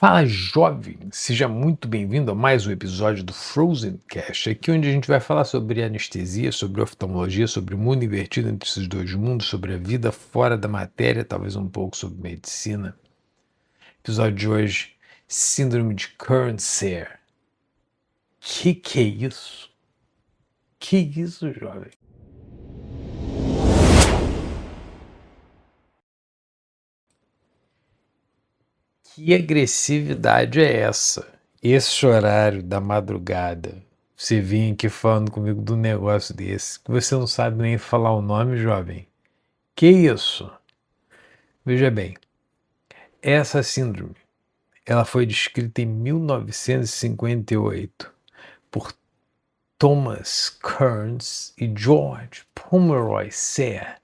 Fala, jovem! Seja muito bem-vindo a mais um episódio do Frozen Cast, aqui onde a gente vai falar sobre anestesia, sobre oftalmologia, sobre o mundo invertido entre esses dois mundos, sobre a vida fora da matéria, talvez um pouco sobre medicina. Episódio de hoje, Síndrome de Kearns-Sayre. Que é isso? Que isso, jovem? Que agressividade é essa? Esse horário da madrugada, você vem aqui falando comigo do negócio desse, que você não sabe nem falar o nome, jovem. Que isso? Veja bem, essa síndrome, ela foi descrita em 1958 por Thomas Kearns e George Pomeroy Sayre,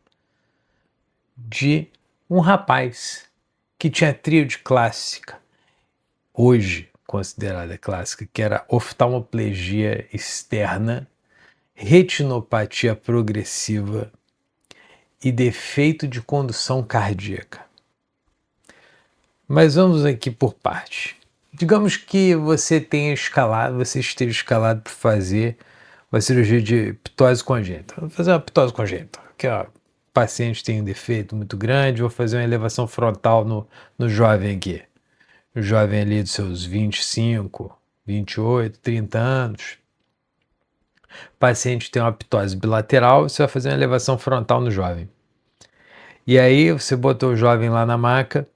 de um rapaz que tinha tríade clássica, hoje considerada clássica, que era oftalmoplegia externa, retinopatia progressiva e defeito de condução cardíaca. Mas vamos aqui por parte. Digamos que você esteja escalado para fazer uma cirurgia de ptose congênita. Vou fazer uma ptose congênita, que ó, o paciente tem um defeito muito grande, vou fazer uma elevação frontal no jovem aqui. O jovem ali dos seus 25, 28, 30 anos. O paciente tem uma ptose bilateral, você vai fazer uma elevação frontal no jovem. E aí você botou o jovem lá na maca,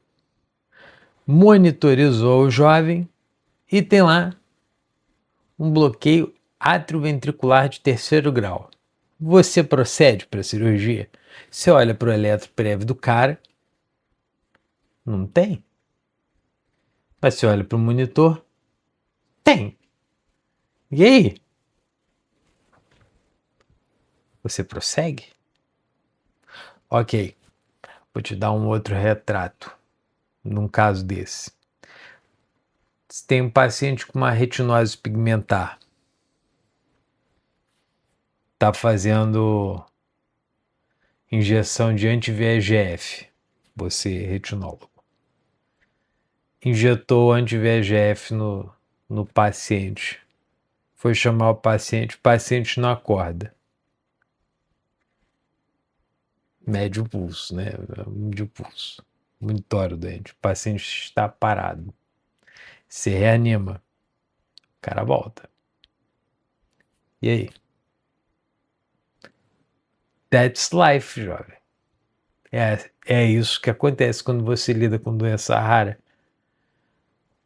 monitorizou o jovem e tem lá um bloqueio atrioventricular de terceiro grau. Você procede para a cirurgia? Você olha para o eletroprévio do cara, não tem. Mas você olha para o monitor, tem. E aí? Você prossegue? Ok, vou te dar um outro retrato num caso desse. Se tem um paciente com uma retinose pigmentar, está fazendo injeção de anti-VEGF, você retinólogo, injetou anti-VEGF no paciente, foi chamar o paciente não acorda. Mede o pulso, né? Mede o pulso. Monitora o doente. O paciente está parado. Se reanima. O cara volta. E aí? That's life, jovem. É isso que acontece quando você lida com doença rara.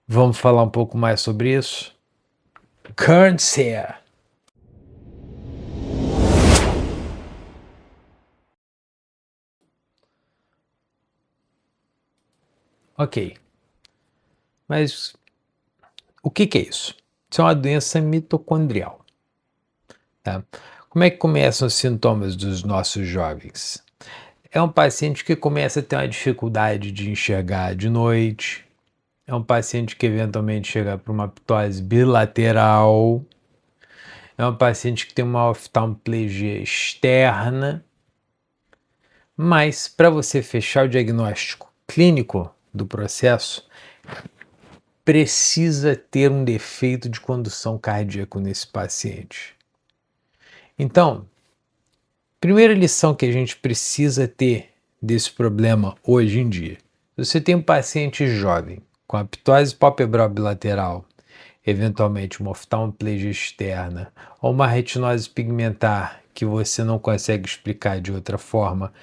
Vamos falar um pouco mais sobre isso? Kearns-Sayre. Ok. Mas o que é isso? Isso é uma doença mitocondrial. Tá? Como é que começam os sintomas dos nossos jovens? É um paciente que começa a ter uma dificuldade de enxergar de noite. É um paciente que eventualmente chega para uma ptose bilateral. É um paciente que tem uma oftalmoplegia externa. Mas para você fechar o diagnóstico clínico do processo, precisa ter um defeito de condução cardíaca nesse paciente. Então, primeira lição que a gente precisa ter desse problema hoje em dia. Se você tem um paciente jovem com a ptose palpebral bilateral, eventualmente uma oftalmoplegia externa ou uma retinose pigmentar que você não consegue explicar de outra forma,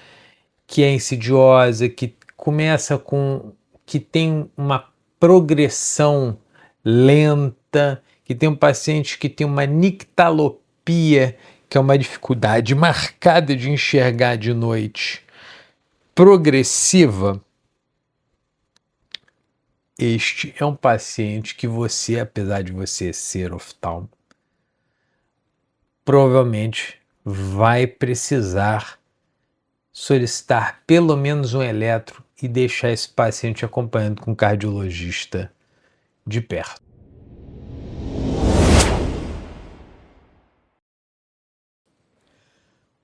que é insidiosa, que tem uma progressão lenta, que tem um paciente que tem uma nictalopia, que é uma dificuldade marcada de enxergar de noite, progressiva. Este é um paciente que você, apesar de você ser oftalmo, provavelmente vai precisar solicitar pelo menos um eletro e deixar esse paciente acompanhando com um cardiologista de perto.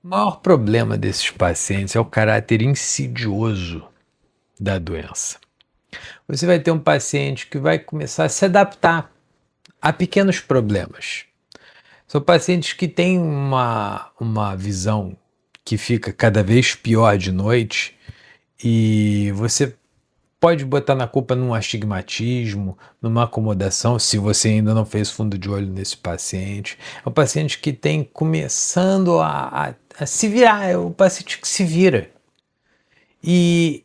O maior problema desses pacientes é o caráter insidioso da doença. Você vai ter um paciente que vai começar a se adaptar a pequenos problemas. São pacientes que têm uma visão que fica cada vez pior de noite e você pode botar na culpa num astigmatismo, numa acomodação, se você ainda não fez fundo de olho nesse paciente. É um paciente que tem começando a se virar, é o paciente que se vira. E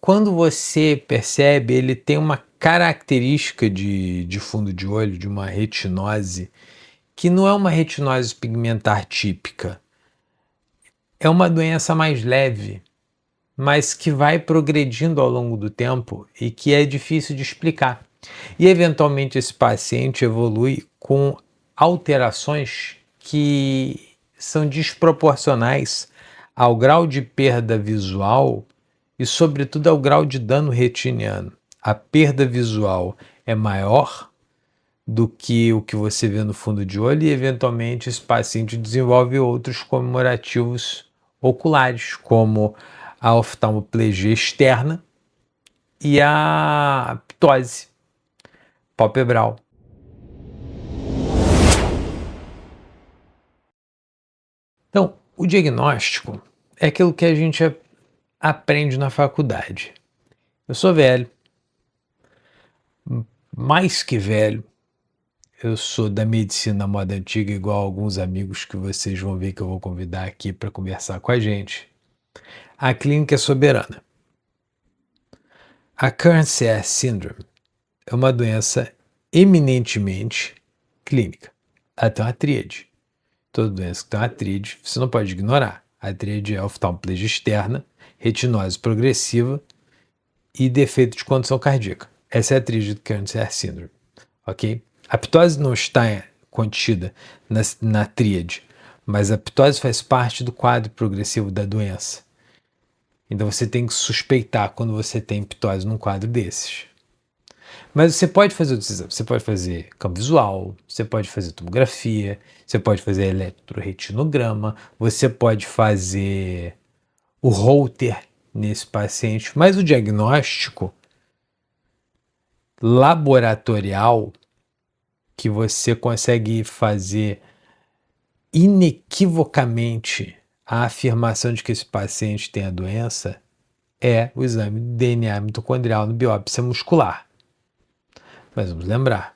quando você percebe, ele tem uma característica de fundo de olho, de uma retinose, que não é uma retinose pigmentar típica. É uma doença mais leve, mas que vai progredindo ao longo do tempo e que é difícil de explicar. E eventualmente esse paciente evolui com alterações que são desproporcionais ao grau de perda visual e, sobretudo, ao grau de dano retiniano. A perda visual é maior do que o que você vê no fundo de olho e, eventualmente, esse paciente desenvolve outros comemorativos oculares, como a oftalmoplegia externa e a ptose palpebral. Então, o diagnóstico é aquilo que a gente aprende na faculdade. Eu sou velho, mais que velho, eu sou da medicina moda antiga, igual alguns amigos que vocês vão ver que eu vou convidar aqui para conversar com a gente. A clínica é soberana. A Kearns-Sayre Syndrome é uma doença eminentemente clínica. Ela tem uma tríade. Toda doença que tem uma tríade, você não pode ignorar. A tríade é oftalmoplegia externa, retinose progressiva e defeito de condução cardíaca. Essa é a tríade do Kearns-Sayre Syndrome, ok? A ptose não está contida na tríade, mas a ptose faz parte do quadro progressivo da doença. Então você tem que suspeitar quando você tem ptose num quadro desses. Mas você pode fazer outros exames. Você pode fazer campo visual, você pode fazer tomografia, você pode fazer eletroretinograma, você pode fazer o Holter nesse paciente. Mas o diagnóstico laboratorial que você consegue fazer inequivocamente a afirmação de que esse paciente tem a doença é o exame de DNA mitocondrial no biópsia muscular. Mas vamos lembrar,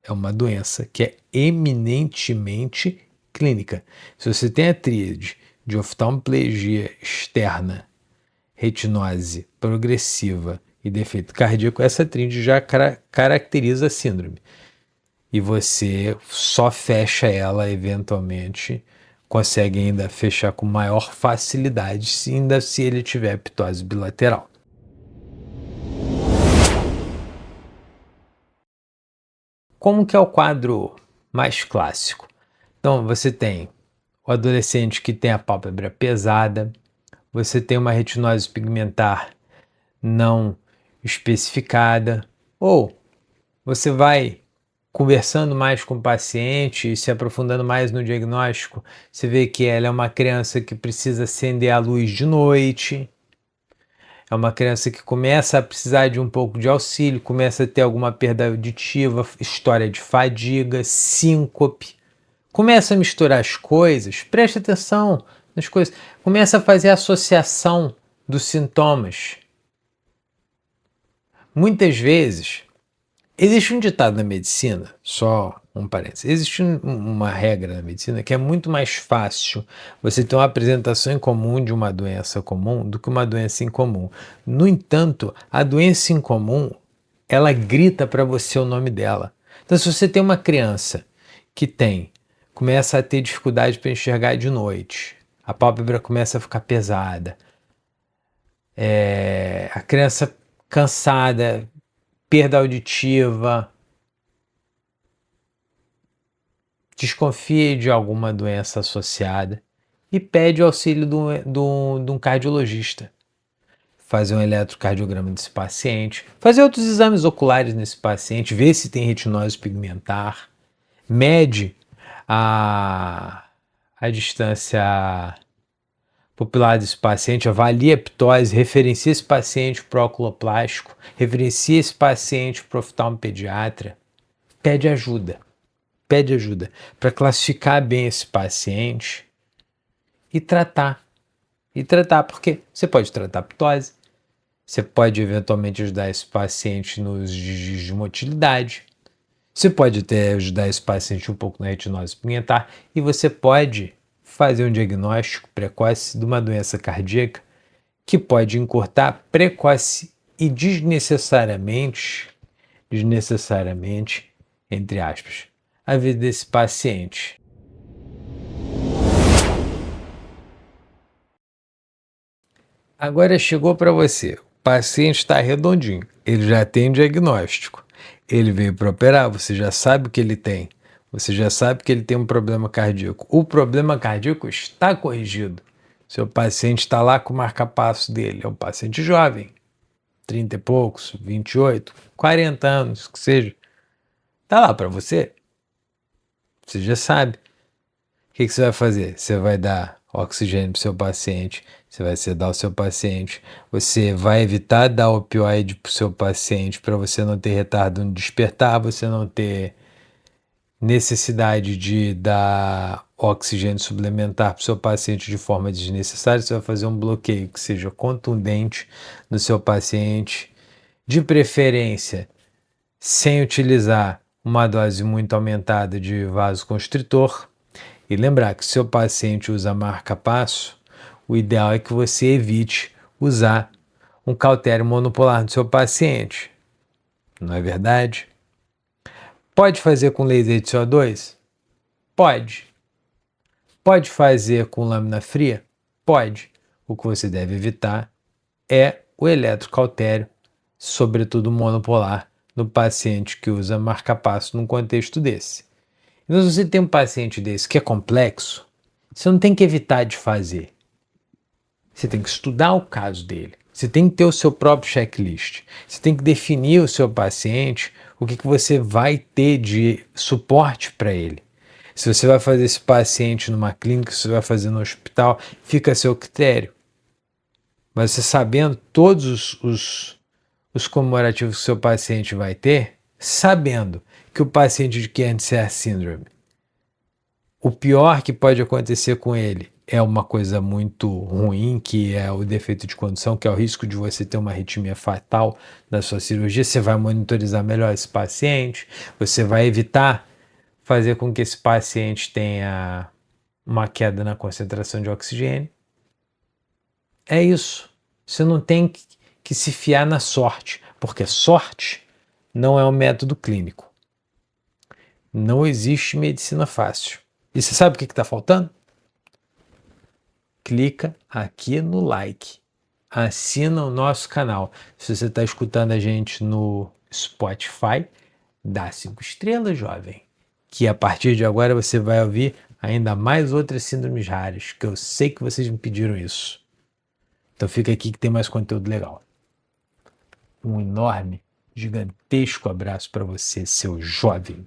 é uma doença que é eminentemente clínica. Se você tem a tríade de oftalmoplegia externa, retinose progressiva e defeito cardíaco, essa tríade já caracteriza a síndrome. E você só fecha ela eventualmente, consegue ainda fechar com maior facilidade, se ele tiver ptose bilateral. Como que é o quadro mais clássico? Então, você tem o adolescente que tem a pálpebra pesada, você tem uma retinose pigmentar não especificada, ou você vai conversando mais com o paciente e se aprofundando mais no diagnóstico, você vê que ela é uma criança que precisa acender a luz de noite, é uma criança que começa a precisar de um pouco de auxílio, começa a ter alguma perda auditiva, história de fadiga, síncope. Começa a misturar as coisas, preste atenção nas coisas, começa a fazer a associação dos sintomas. Muitas vezes, existe um ditado na medicina, só um parênteses, existe uma regra na medicina que é muito mais fácil você ter uma apresentação em comum de uma doença comum do que uma doença incomum. No entanto, a doença incomum, ela grita para você o nome dela. Então, se você tem uma criança que começa a ter dificuldade para enxergar de noite, a pálpebra começa a ficar pesada, a criança cansada, perda auditiva, desconfie de alguma doença associada e pede o auxílio de um cardiologista. Fazer um eletrocardiograma desse paciente, fazer outros exames oculares nesse paciente, ver se tem retinose pigmentar, mede a distância popular desse paciente, avalia a ptose, referencia esse paciente para o oculoplástico, referencia esse paciente para o oftalmopediatra, pede ajuda para classificar bem esse paciente e tratar. Porque você pode tratar a ptose, você pode eventualmente ajudar esse paciente nos desvios de motilidade, você pode até ajudar esse paciente um pouco na retinose pigmentar e você pode fazer um diagnóstico precoce de uma doença cardíaca que pode encurtar precoce e desnecessariamente, entre aspas, a vida desse paciente. Agora chegou para você. O paciente está redondinho, ele já tem diagnóstico. Ele veio para operar, você já sabe o que ele tem. Você já sabe que ele tem um problema cardíaco. O problema cardíaco está corrigido. Seu paciente está lá com o marca-passo dele. É um paciente jovem, 30 e poucos, 28, 40 anos, que seja. Está lá para você. Você já sabe. O que você vai fazer? Você vai dar oxigênio para o seu paciente, você vai sedar o seu paciente, você vai evitar dar opioide para o seu paciente para você não ter retardo no despertar, você não ter necessidade de dar oxigênio suplementar para o seu paciente de forma desnecessária. Você vai fazer um bloqueio que seja contundente no seu paciente, de preferência sem utilizar uma dose muito aumentada de vasoconstritor. E lembrar que se o seu paciente usa marca-passo, o ideal é que você evite usar um cautério monopolar no seu paciente. Não é verdade? Pode fazer com laser de CO2? Pode. Pode fazer com lâmina fria? Pode. O que você deve evitar é o eletrocautério, sobretudo monopolar, no paciente que usa marca-passo num contexto desse. Então, se você tem um paciente desse que é complexo, você não tem que evitar de fazer. Você tem que estudar o caso dele. Você tem que ter o seu próprio checklist. Você tem que definir o seu paciente, o que você vai ter de suporte para ele. Se você vai fazer esse paciente numa clínica, se você vai fazer no hospital, fica a seu critério. Mas você sabendo todos os comemorativos que o seu paciente vai ter, sabendo que o paciente de Kearns-Sayre Syndrome, o pior que pode acontecer com ele é uma coisa muito ruim, que é o defeito de condução, que é o risco de você ter uma arritmia fatal na sua cirurgia. Você vai monitorizar melhor esse paciente, você vai evitar fazer com que esse paciente tenha uma queda na concentração de oxigênio. É isso. Você não tem que se fiar na sorte, porque sorte não é um método clínico. Não existe medicina fácil. E você sabe o que está faltando? Clica aqui no like. Assina o nosso canal. Se você está escutando a gente no Spotify, dá 5 estrelas, jovem. Que a partir de agora você vai ouvir ainda mais outras síndromes raras, que eu sei que vocês me pediram isso. Então fica aqui que tem mais conteúdo legal. Um enorme, gigantesco abraço para você, seu jovem.